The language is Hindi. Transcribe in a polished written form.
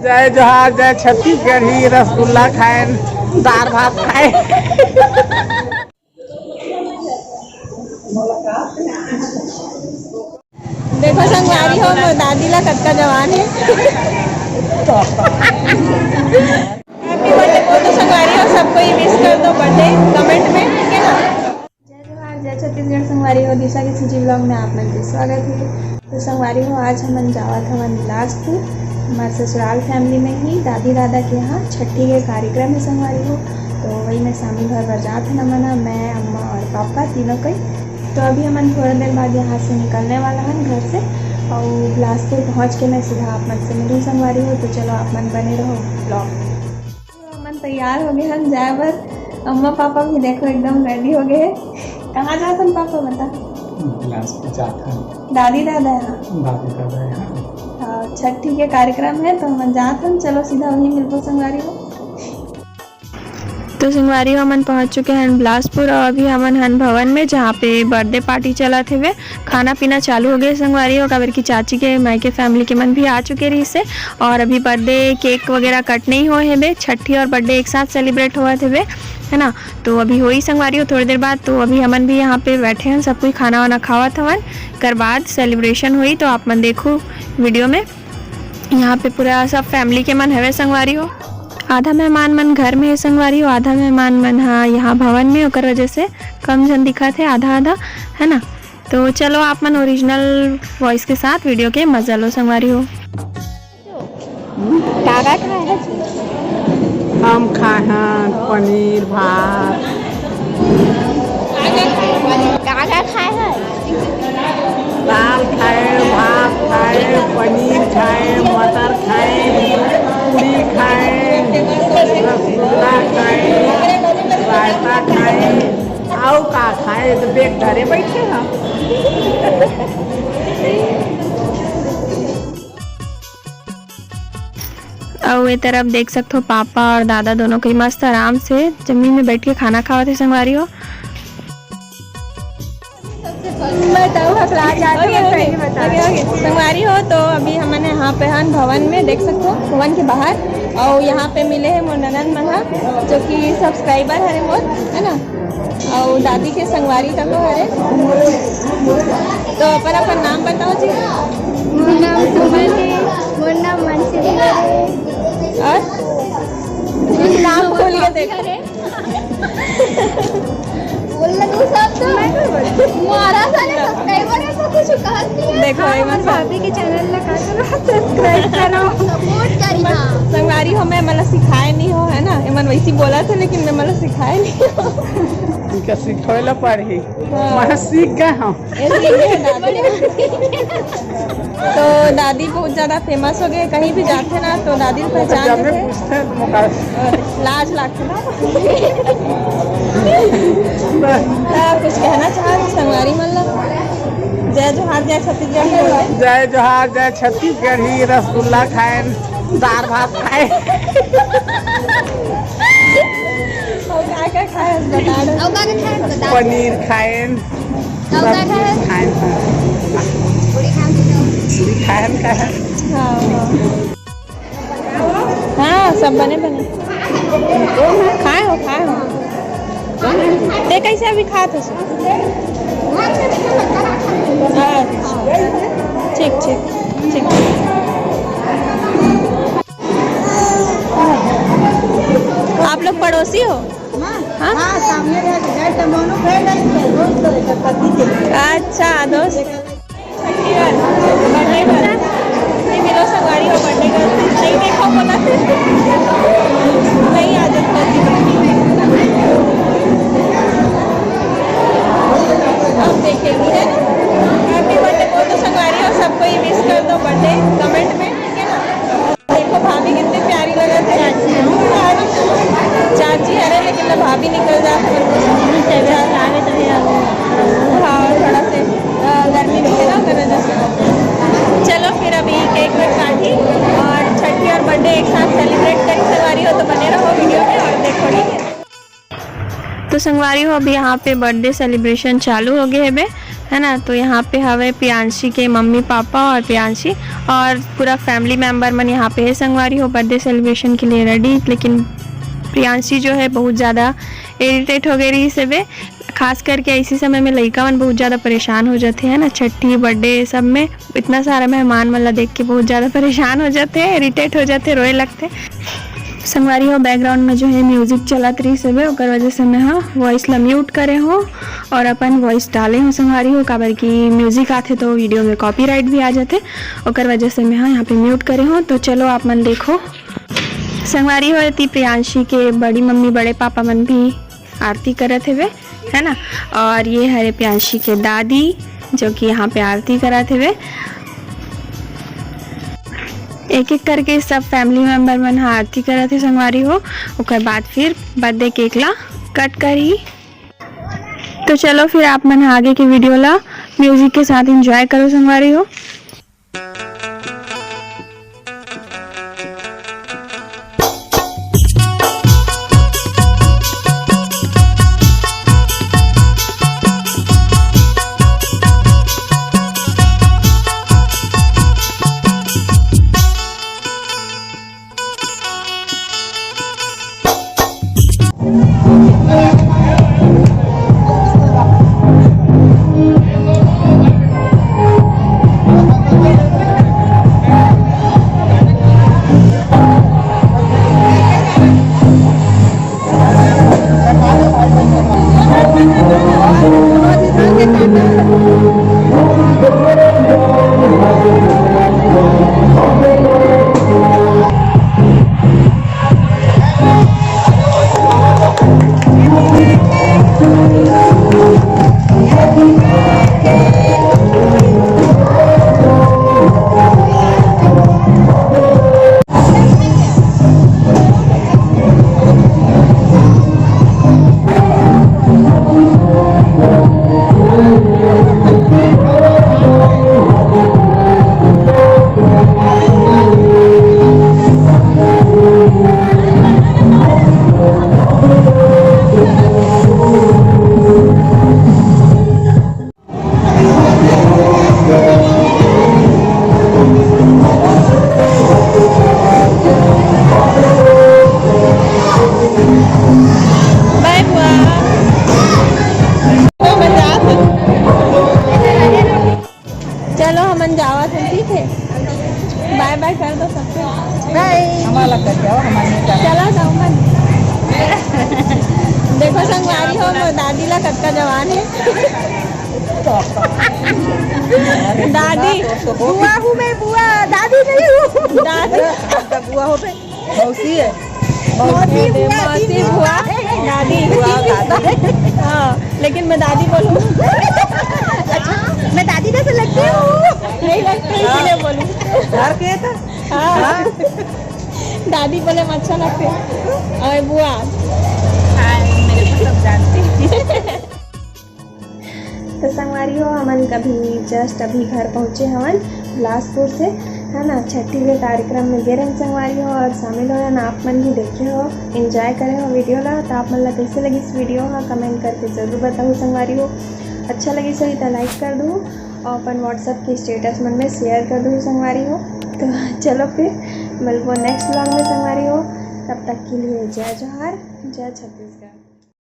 जय जोहार जय छत्तीसगढ़ी रसगुल्ला खाए दाल भात खाए। देखो संगवारी हो मोर दादी ला कतका जवान है। हैप्पी बर्थडे बोल दो संगवारी हो, सबको ही विश कर दो बर्थडे कमेंट में, ठीक है ना। जय जोहार जय छत्तीसगढ़ संगवारी हो, दिशा के सिटी ब्लॉग में आप मन के स्वागत है। तो संगवारी हो आज हम जावत हवन बिलासपुर, हमारे ससुराल फैमिली में ही दादी दादा के यहाँ छठी के कार्यक्रम है संगवारी हो। तो वही मैं शामी घर पर जात है नमना, मैं अम्मा और पापा तीनों कोई। तो अभी हमन थोड़ा देर बाद यहाँ से निकलने वाला हैं घर से, और बिलासपुर पहुँच के मैं सीधा आप मन से मिलूँ संगवारी हो। तो चलो आप मन बने रहो ब्लॉग में। तो मन तैयार हो गए हम जाए बर, अम्मा पापा भी देखो एकदम रेडी हो गए। कहाँ जाते हैं पापा बता? बिलासपुर जाता है। दादी दादा यहाँ, दादी दादा यहाँ छठी के कार्यक्रम है तो हम जाते हैं, चलो सीधा वहीं मिलते संगवारी हो। तो संगवारी हो हमन पहुंच चुके हैं बिलासपुर, और अभी हमन हन भवन में जहाँ पे बर्थडे पार्टी चला थे वे खाना पीना चालू हो गए संगवारी हो। काबर की चाची के मायके फैमिली के मन भी आ चुके रही से, और अभी बर्थडे केक वगैरह कट नहीं हुए है वे, छठी और बर्थडे एक साथ सेलिब्रेट हुआ थे वे, है ना। तो अभी हो ही संगवारी हो थोड़ी देर बाद। तो अभी हमन भी यहाँ पे बैठे हैं, सब कोई खाना वाना खावा थवन, कर बाद सेलिब्रेशन हुई। तो आप मन देखो वीडियो में, यहाँ पे पूरा सब फैमिली के मन हवे संगवारी हो। आधा मेहमान मन घर में है संगवारी हो, आधा मेहमान मन हाँ यहाँ भवन में, ओकर वजह से कम जन दिखा थे, आधा आधा, है ना। तो चलो आप मन ओरिजिनल वॉइस के साथ वीडियो के मजा लो संगवारी हो। हम खाए हैं पनीर भात। क्या खाए हैं? दाल खाए, भात खाए, पनीर खाए, मटर खाए, पूरी खाए, रसगुल्ला खाए, रायता खाए, आओ का खाए। तो बेग धरे बैठे हम। और ये तरफ देख सकते हो पापा और दादा दोनों कई मस्त आराम से जमीन में बैठ के खाना खावा थे संगवारी हो। संगवारी हो तो अभी हमने यहाँ पे हन भवन में देख सकते हो, भवन के बाहर, और यहाँ पे मिले हैं मोर ननन मना जो कि सब्सक्राइबर है मोर, है ना, और दादी के संगवारी तक है। तो अपन अपन नाम बताओ जी। मोर नाम सुमन है, मोर नाम मंसरी है, और नाम खोल के देख बोलना तू सब तो मारा साले सब्सक्राइबर है तो कुछ कहत नहीं है। देखो हमारे भाभी के चैनल ला का सब्सक्राइब करो, सपोर्ट करी ना संगवारी हो। मैं मतलब सिखाए नहीं हो, है ना, एमन वैसी बोला था लेकिन मैं मतलब सिखाए नहीं हो। इनका सिखोला पढ़ी मैं सीख गए हम। तो दादी बहुत ज्यादा फेमस हो गए, कहीं भी जाते ना तो दादी पहचान पूछते लाज लागते ना। कुछ कहना चाह संगवारी मतलब? जय जोहार जय छत्तीसगढ़। जय जोहार जय छत्तीसगढ़ी रसगुल्ला खाए दाल भात खाए। क्या खाए बता दो। पनीर खाए, खाए, पूरी खाए। हाँ सब बने बने खाए हो। ते कैसे अभी खा थे? ठीक ठीक ठीक। आप लोग पड़ोसी हो? हाँ सामने अच्छा दोस्त। मिलो संगवारी हो बर्थडे का नहीं देखो बोला थे नहीं आ जाता। अब देखेंगी है ना। हैप्पी बर्थडे बोल दो संगवारी हो, सबको ही विश कर दो बर्थडे कमेंट में, ठीक है ना। देखो भाभी कितनी प्यारी लगा थे। चाची अरे लेकिन मैं भाभी निकल जाती हाँ थोड़ा से गर्मी भी है ना वजह से। चलो फिर अभी केक वेक काटी और छठी और बर्थडे एक साथ सेलिब्रेट करी संगवारी हो। तो बने रहो वीडियो में और देखो, ठीक है। तो संगवारी हो अभी यहाँ पे बर्थडे सेलिब्रेशन चालू हो गए है। है ना। तो यहाँ पे हवे प्रियांशी के मम्मी पापा और प्रियांशी और पूरा फैमिली मेम्बर मन यहाँ पे है संगवारी हो बर्थडे सेलिब्रेशन के लिए रेडी। लेकिन प्रियांशी जो है बहुत ज़्यादा इरिटेट हो गई रही से, खास करके इसी समय में लड़का मन बहुत ज़्यादा परेशान हो जाते हैं ना, छठी बर्थडे सब में इतना सारा मेहमान मन ला देख के बहुत ज़्यादा परेशान हो जाते हैं, इरिटेट हो जाते, रोए लगते। संगवारी हो बैकग्राउंड में जो है म्यूजिक चलत रही सब, ओकर वजह से मैं हाँ वॉइस ला म्यूट करे हो और अपन वॉइस डाले हो संगवारी हो, काबर की म्यूजिक आते तो वीडियो में कॉपीराइट भी आ जाते, ओकर वजह से मैं हाँ यहाँ पे म्यूट करे हो। तो चलो आप मन देखो संगवारी हो थी प्रियांशी के बड़ी मम्मी बड़े पापा मन भी आरती करत हुए, है ना। और ये हरे प्रियांशी के दादी जो कि यहाँ पे आरती करत हुए। एक एक करके सब फैमिली मेम्बर मन आरती करत है संगवारी हो, उसके बाद फिर बर्थडे केक ला कट करी। तो चलो फिर आप मन आगे के वीडियो ला म्यूजिक के साथ एंजॉय करो संगवारी हो। चलो हमन जावा थे, ठीक है, बाय बाय कर दो सबसे, बाय। हमारा कर जाओ, हमारे चलो जाओ मन। देखो संगवारी हो दादी ला कत्ता जवान है। दादी बुआ हूँ मैं, बुआ दादी नहीं हूँ, दादी बुआ हो मौसी है, मौसी बुआ दादी। हाँ लेकिन मैं दादी बोलूँ। मैं दादी कैसे लगती हूँ? नहीं लगती इसलिए बोलूँ। घर के था? हाँ दादी बोले अच्छा लगते और बुआ मेरे को सब जानते। तो संगवारी हो हमन कभी जस्ट अभी घर पहुँचे हवन बिलासपुर से, है ना। छठी के कार्यक्रम में गए रहे संगवारी हो और शामिल हो ना, आप मन भी देखे हो एंजॉय करे हो वीडियो ला। तो आप मन ला कैसे लगी इस वीडियो हाँ कमेंट करके ज़रूर बताओ संगवारी हो। अच्छा लगी सही तो लाइक कर दूँ और अपन व्हाट्सएप के स्टेटस मन में शेयर कर दूँ संगवारी हो। तो चलो फिर मिलबो नेक्स्ट व्लॉग में संगवारी हो, तब तक के लिए जय जोहार, जय छत्तीसगढ़।